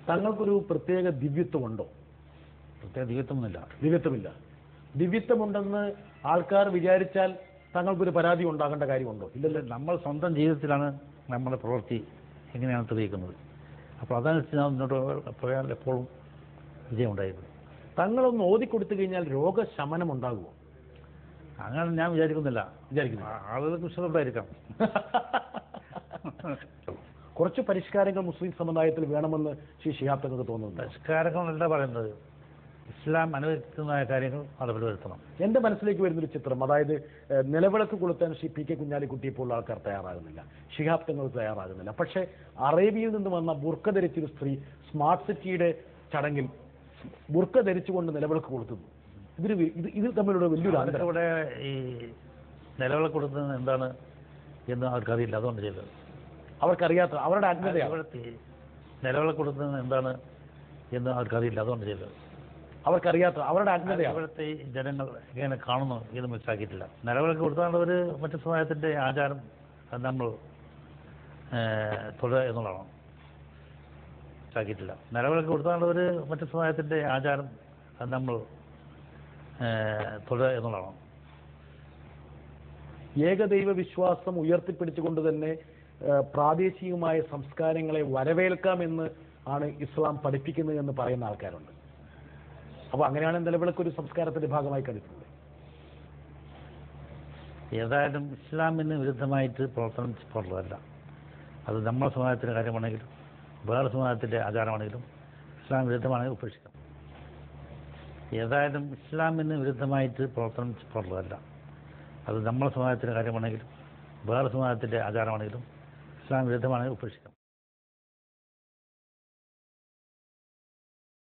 തങ്ങൾക്കൊരു പ്രത്യേക ദിവ്യത്വമുണ്ടോ? പ്രത്യേക ദിവ്യത്വമൊന്നുമില്ല. ദിവ്യത്വമുണ്ടെന്ന് ആൾക്കാർ വിചാരിച്ചാൽ തങ്ങൾക്കൊരു പരാതി ഉണ്ടാകേണ്ട കാര്യമുണ്ടോ? ഇല്ലല്ല, നമ്മൾ സ്വന്തം ജീവിതത്തിലാണ് നമ്മുടെ പ്രവൃത്തി എങ്ങനെയാണ് തെളിയിക്കുന്നത്. അപ്പോൾ അതനുസരിച്ച് നാം മുന്നോട്ട് പോയാൽ എപ്പോഴും വിജയം ഉണ്ടായിരുന്നു. തങ്ങളൊന്ന് ഓതിക്കൊടുത്തു കഴിഞ്ഞാൽ രോഗശമനം ഉണ്ടാകുമോ? അങ്ങനെ ഞാൻ വിചാരിക്കുന്നില്ല. ആളുകൾക്ക് വിശ്വാസമുണ്ടായിരിക്കാം. കുറച്ച് പരിഷ്കാരങ്ങൾ മുസ്ലിം സമുദായത്തിൽ വേണമെന്ന് ശ്രീ ശിഹാബ് തങ്ങൾക്ക് തോന്നുന്നു. പരിഷ്കാരങ്ങളല്ല പറയുന്നത്, ഇസ്ലാം അനുവദിക്കുന്നതായ കാര്യങ്ങൾ നടപ്പിൽ വരുത്തണം. എൻ്റെ മനസ്സിലേക്ക് വരുന്നൊരു ചിത്രം, അതായത് നിലവിളക്ക് കൊളുത്താൻ ശ്രീ പി കെ കുഞ്ഞാലിക്കുട്ടി ഇപ്പോൾ ആൾക്കാർ തയ്യാറാകുന്നില്ല, ശിഹാബ് തങ്ങൾ തയ്യാറാകുന്നില്ല. പക്ഷേ അറേബ്യയിൽ നിന്ന് വന്ന ബുർക്ക ധരിച്ചൊരു സ്ത്രീ സ്മാർട്ട് സിറ്റിയുടെ ചടങ്ങിൽ ബുർക്ക ധരിച്ചുകൊണ്ട് നിലവിളക്ക് കൊളുത്തുന്നു. ഇത് തമ്മിലുള്ള വലിയൊരു അന്തരം. ഇവിടെ ഈ നിലവിളക്ക് കൊടുക്കുന്നത് എന്താണ് എന്ന് അവർക്കറിയില്ല, അതുകൊണ്ട് ചെയ്തത്. അവർക്കറിയാത്ത അവരുടെ അജ്ഞതയാണ്. നിലവിളക്ക് കൊടുക്കുന്നത് എന്താണ് എന്ന് അവർക്കറിയില്ല, അതുകൊണ്ട് ചെയ്തത്. അവർക്കറിയാത്ത അവരുടെ അജ്ഞതയാണ്. ഇവിടുത്തെ ജനങ്ങൾ എങ്ങനെ കാണുന്നു എന്ന് മനസ്സിലാക്കിയിട്ടില്ല. നിലവിളക്ക് കൊടുത്താൽ ഒരു മറ്റു സമുദായത്തിൻ്റെ ആചാരം നമ്മൾ തുടരുക എന്നുള്ളതാണ്. മനസ്സിലാക്കിയിട്ടില്ല. നിലവിളക്ക് കൊടുത്താൽ ഒരു മറ്റു സമുദായത്തിൻ്റെ ആചാരം നമ്മൾ തുടരുക എന്നുള്ളതാണ്. ഏകദൈവ വിശ്വാസം ഉയർത്തിപ്പിടിച്ചുകൊണ്ട് തന്നെ പ്രാദേശികമായ സംസ്കാരങ്ങളെ വരവേൽക്കാമെന്ന് ആണ് ഇസ്ലാം പഠിപ്പിക്കുന്നത് എന്ന് പറയുന്ന ആൾക്കാരുണ്ട്. അപ്പോൾ അങ്ങനെയാണ് നിലവിളക്കൊരു സംസ്കാരത്തിന്റെ ഭാഗമായി കണ്ടിട്ടുള്ളത്. ഏതായാലും ഇസ്ലാമിന് വിരുദ്ധമായിട്ട് പ്രവർത്തനമുള്ളതല്ല. അത് നമ്മുടെ സമുദായത്തിൻ്റെ കാര്യമാണെങ്കിലും വേറെ സമുദായത്തിൻ്റെ ആചാരമാണെങ്കിലും ഇസ്ലാം വിരുദ്ധമാണെങ്കിൽ ഉപേക്ഷിക്കാം. ഏതായാലും ഇസ്ലാമിന് വിരുദ്ധമായിട്ട് പ്രവർത്തനമുള്ളതല്ല. അത് നമ്മുടെ സമുദായത്തിൻ്റെ കാര്യമാണെങ്കിലും വേറെ സമുദായത്തിൻ്റെ ആചാരമാണെങ്കിലും ഇസ്ലാം വിരുദ്ധമാണെങ്കിൽ ഉപേക്ഷിക്കാം.